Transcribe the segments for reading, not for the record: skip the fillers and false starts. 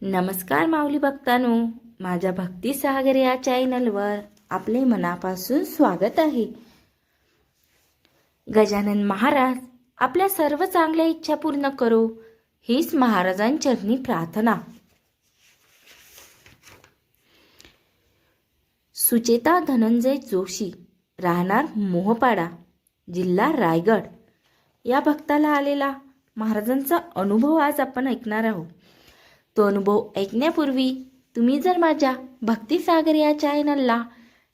नमस्कार माऊली भक्तांनो, माझ्या भक्ती सागर या चॅनलवर आपले मनापासून स्वागत आहे. गजानन महाराज आपल्या सर्व चांगल्या इच्छा पूर्ण करो, हीच महाराजांचरणी प्रार्थना. सुचेता धनंजय जोशी, राहणार मोहपाडा, जिल्हा रायगड, या भक्ताला आलेला महाराजांचा अनुभव आज आपण ऐकणार आहोत. तो अनुभव ऐकण्यापूर्वी तुम्ही जर माझ्या भक्तिसागर या चॅनलला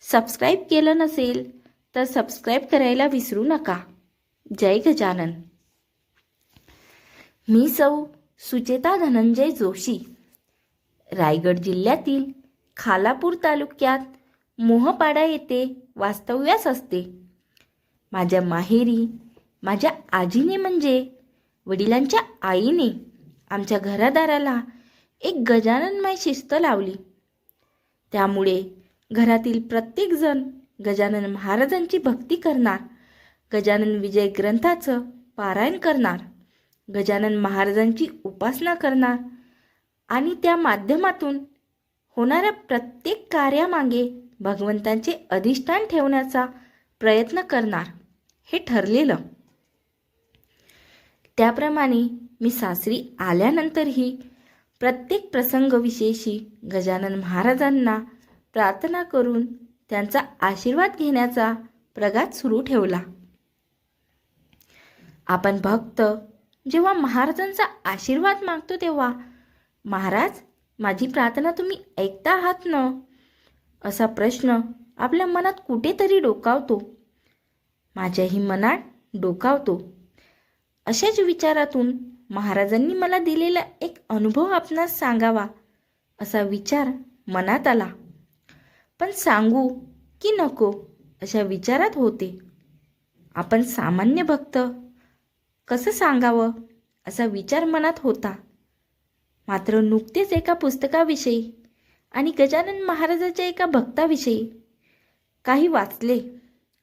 सबस्क्राईब केलं नसेल तर सबस्क्राईब करायला विसरू नका. जय गजानन. मी सौ सुचेता धनंजय जोशी, रायगड जिल्ह्यातील खालापूर तालुक्यात मोहपाडा येथे वास्तव्यास असते. माझ्या माहेरी माझ्या आजीने म्हणजे वडिलांच्या आईने आमच्या घरादाराला एक गजाननमय शिस्त लावली. त्यामुळे घरातील प्रत्येकजण गजानन महाराजांची भक्ती करणार, गजानन विजय ग्रंथाचं पारायण करणार, गजानन महाराजांची उपासना करणार आणि त्या माध्यमातून होणाऱ्या प्रत्येक कार्यामागे भगवंतांचे अधिष्ठान ठेवण्याचा प्रयत्न करणार, हे ठरलेलं. त्याप्रमाणे मी सासरी आल्यानंतरही प्रत्येक प्रसंगविशेषी गजानन महाराजांना प्रार्थना करून त्यांचा आशीर्वाद घेण्याचा प्रघात सुरू ठेवला. आपण भक्त जेव्हा महाराजांचा आशीर्वाद मागतो तेव्हा, महाराज माझी प्रार्थना तुम्ही ऐकता आहात ना, असा प्रश्न आपल्या मनात कुठेतरी डोकावतो. माझ्याही मनात डोकावतो. अशाच विचारातून महाराजांनी मला दिलेला एक अनुभव आपणास सांगावा असा विचार मनात आला. पण सांगू की नको अशा विचारात होते. आपण सामान्य भक्त कसं सांगावं असा विचार मनात होता. मात्र नुकतेच एका पुस्तकाविषयी आणि गजानन महाराजाच्या एका भक्ताविषयी काही वाचले,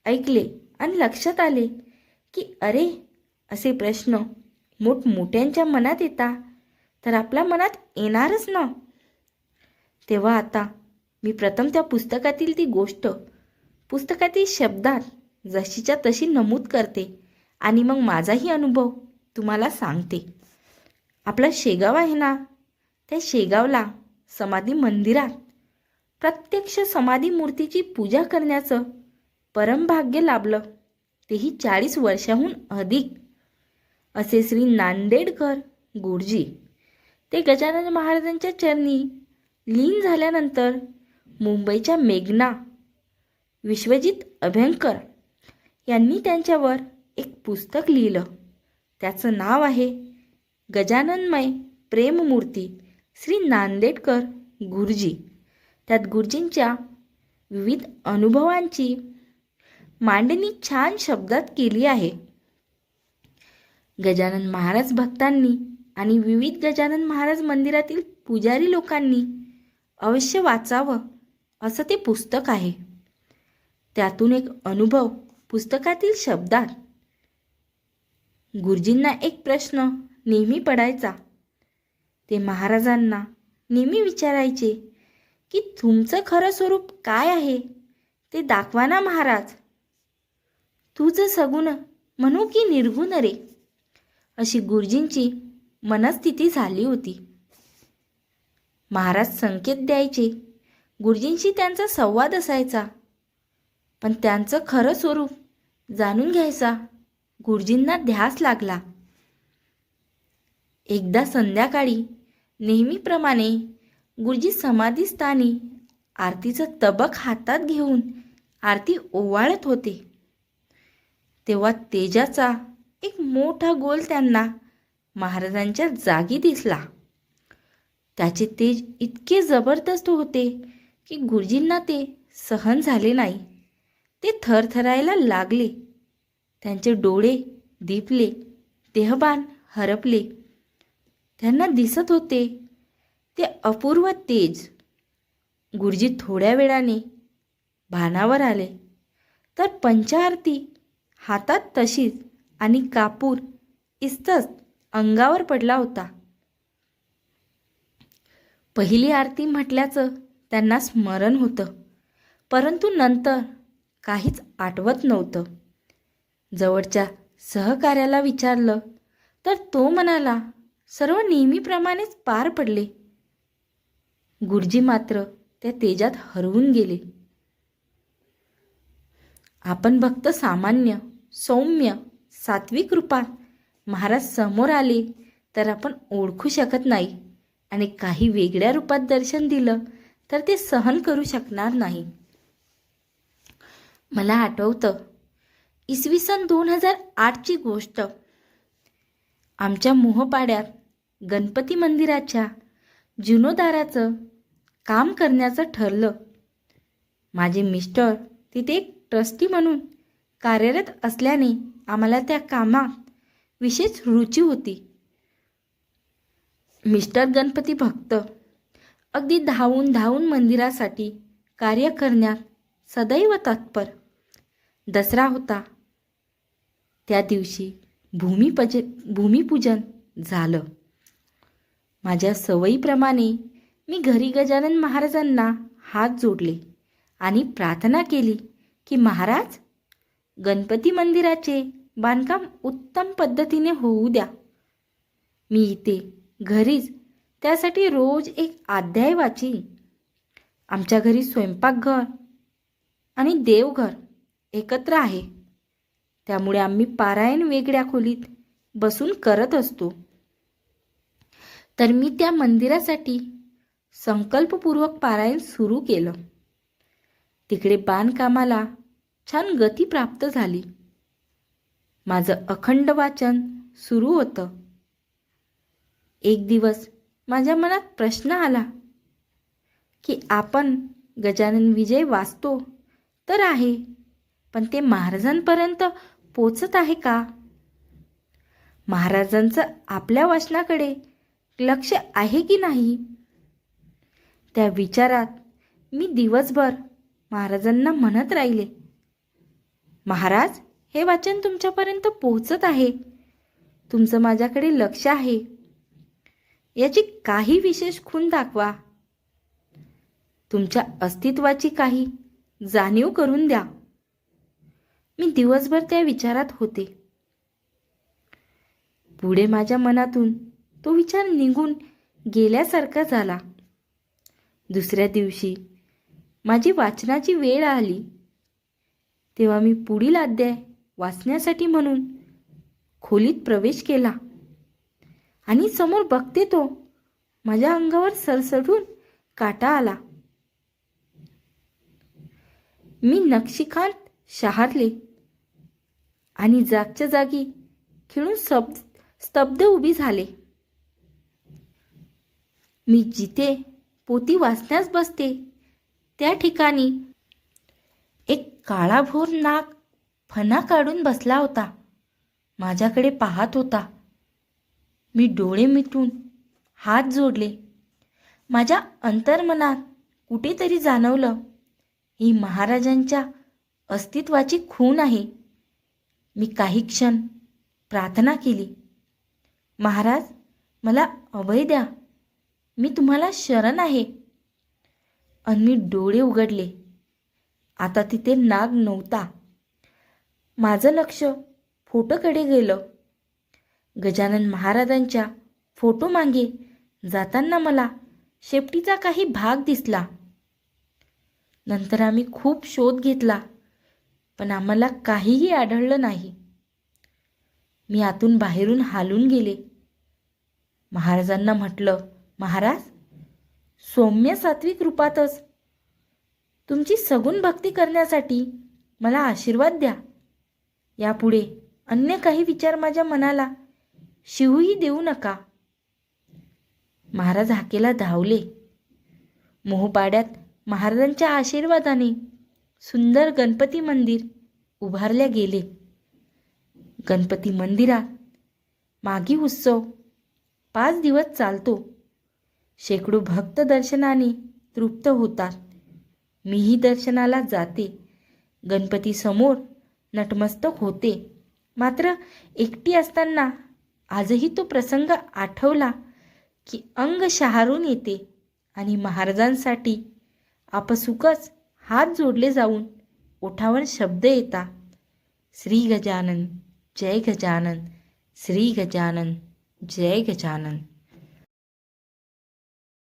ऐकले आणि लक्षात आले की अरे, असे प्रश्न मोठमोठ्यांच्या मनात येता तर आपल्या मनात येणारच ना. तेव्हा आता मी प्रथम त्या पुस्तकातील ती गोष्ट पुस्तकातील शब्दात जशीच्या तशी नमूद करते आणि मग माझाही अनुभव तुम्हाला सांगते. आपला शेगाव आहे ना, त्या शेगावला समाधी मंदिरात प्रत्यक्ष समाधी मूर्तीची पूजा करण्याचं परमभाग्य लाभलं, तेही 40 वर्षाहून अधिक. असे श्री नांदेडकर गुरुजी ते गजानन महाराजांच्या चरणी लीन झाल्यानंतर मुंबईच्या मेघना विश्वजित अभ्यंकर यांनी त्यांच्यावर एक पुस्तक लिहिलं. त्याचं नाव आहे गजाननमय प्रेममूर्ती श्री नांदेडकर गुरुजी. त्यात गुरुजींच्या विविध अनुभवांची मांडणी छान शब्दात केली आहे. गजानन महाराज भक्तांनी आणि विविध गजानन महाराज मंदिरातील पुजारी लोकांनी अवश्य वाचावं असं ते पुस्तक आहे. त्यातून एक अनुभव पुस्तकातील शब्दात. गुरुजींना एक प्रश्न नेहमी पडायचा. ते महाराजांना नेहमी विचारायचे की तुमचं खरं स्वरूप काय आहे ते दाखवा ना महाराज. तुझं सगुण म्हणू की निर्गुण रे, अशी गुरुजींची मनस्थिती झाली होती. महाराज संकेत द्यायचे, गुरुजींशी त्यांचा संवाद असायचा, पण त्यांचं खरं स्वरूप जाणून घ्यायचा गुरुजींना ध्यास लागला. एकदा संध्याकाळी नेहमीप्रमाणे गुरुजी समाधीस्थानी आरतीचं तबक हातात घेऊन आरती ओवाळत होते. तेव्हा तेजाचा एक मोठा गोल त्यांना महाराजांच्या जागी दिसला. त्याचे तेज इतके जबरदस्त होते की गुरुजींना ते सहन झाले नाही. ते थरथरायला लागले. त्यांचे डोळे दिपले, देहभान हरपले. त्यांना दिसत होते ते अपूर्व तेज. गुरुजी थोड्या वेळाने भानावर आले तर पंचाआरती हातात तशीच आणि कापूर इस्तच अंगावर पडला होता. पहिली आरती म्हटल्याचं त्यांना स्मरण होतं, परंतु नंतर काहीच आठवत नव्हतं. जवळच्या सहकार्याला विचारलं तर तो म्हणाला, सर्व नेहमीप्रमाणेच पार पडले. गुरुजी मात्र त्या तेजात हरवून गेले. आपण भक्त सामान्य, सौम्य, सात्विक रूपात महाराज समोर आले तर आपण ओळखू शकत नाही, आणि काही वेगळ्या रूपात दर्शन दिलं तर ते सहन करू शकणार नाही. मला आठवतं, इसवी सन 2008ची गोष्ट. आमच्या मोहपाड्यात गणपती मंदिराच्या जीर्णोद्धाराचं काम करण्याचं ठरलं. माझे मिस्टर तिथे एक ट्रस्टी म्हणून कार्यरत असल्याने आम्हाला त्या कामात विशेष रुची होती. मिस्टर गणपती भक्त अगदी धावून मंदिरासाठी कार्य करण्यात सदैव तत्पर. दसरा होता. त्या दिवशी भूमिपूजन झालं. माझ्या सवयीप्रमाणे मी घरी गजानन महाराजांना हात जोडले आणि प्रार्थना केली की महाराज, गणपती मंदिराचे बांधकाम उत्तम पद्धतीने होऊ द्या. मी इथे घरीच त्यासाठी रोज एक अध्याय वाची. आमच्या घरी स्वयंपाकघर आणि देवघर एकत्र आहे, त्यामुळे आम्ही पारायण वेगळ्या खोलीत बसून करत असतो. तर मी त्या मंदिरासाठी संकल्पपूर्वक पारायण सुरू केलं. तिकडे बांधकामाला छान गती प्राप्त झाली. माझं अखंड वाचन सुरू होतं. एक दिवस माझ्या मनात प्रश्न आला की आपण गजानन विजय वाचतो तर आहे, पण ते महाराजांपर्यंत पोचत आहे का? महाराजांचं आपल्या वाचनाकडे लक्ष आहे की नाही? त्या विचारात मी दिवसभर महाराजांना म्हणत राहिले, महाराज, हे वाचन तुमच्यापर्यंत पोहोचत आहे, तुमचं माझ्याकडे लक्ष आहे, याची काही विशेष खूण दाखवा, तुमच्या अस्तित्वाची काही जाणीव करून द्या. मी दिवसभर त्या विचारात होते. पुढे माझ्या मनातून तो विचार निघून गेल्यासारखा झाला. दुसऱ्या दिवशी माझी वाचनाची वेळ आली तेव्हा मी पुढील अध्याय वाचण्यासाठी म्हणून खोलीत प्रवेश केला आणि समोर बघते तो माझ्या अंगावर सरसरून काटा आला. मी नक्षीकांत शहारले आणि जागच्या जागी खिळून स्तब्ध उभी झाले. मी जिथे पोथी वाचण्यास बसते त्या ठिकाणी एक काळाभोर नाग फणा काढून बसला होता. माझ्याकडे पाहत होता. मी डोळे मिटून हात जोडले. माझ्या अंतर्मनात कुठेतरी जाणवलं, ही महाराजांच्या अस्तित्वाची खूण आहे. मी काही क्षण प्रार्थना केली, महाराज, मला अभय द्या, मी तुम्हाला शरण आहे. आणि मी डोळे उघडले. आता तिथे नाग नव्हता. माझं लक्ष फोटोकडे गेलं. गजानन महाराजांच्या फोटो मागे जाताना मला शेपटीचा काही भाग दिसला. नंतर आम्ही खूप शोध घेतला, पण आम्हाला काहीही आढळलं नाही. मी आतून बाहेरून हालून गेले. महाराजांना म्हटलं, महाराज, सौम्य सात्विक रूपातच तुमची सगुण भक्ती करण्यासाठी मला आशीर्वाद द्या. यापुढे अन्य काही विचार माझ्या मनाला शिवूही देऊ नका. महाराज हाकेला धावले. मोहपाड्यात महाराजांच्या आशीर्वादाने सुंदर गणपती मंदिर उभारले गेले. गणपती मंदिरात माघी उत्सव 5 दिवस चालतो. शेकडो भक्त दर्शनाने तृप्त होतात. मीही दर्शनाला जाते. गणपती समोर नतमस्तक होते. मात्र एकटी असताना आजही तो प्रसंग आठवला की अंग शहारून येते. आणि महाराजांसाठी आपसुकच हात जोडले जाऊन ओठावर शब्द येता, श्री गजानन जय गजानन, श्री गजानन जय गजानन.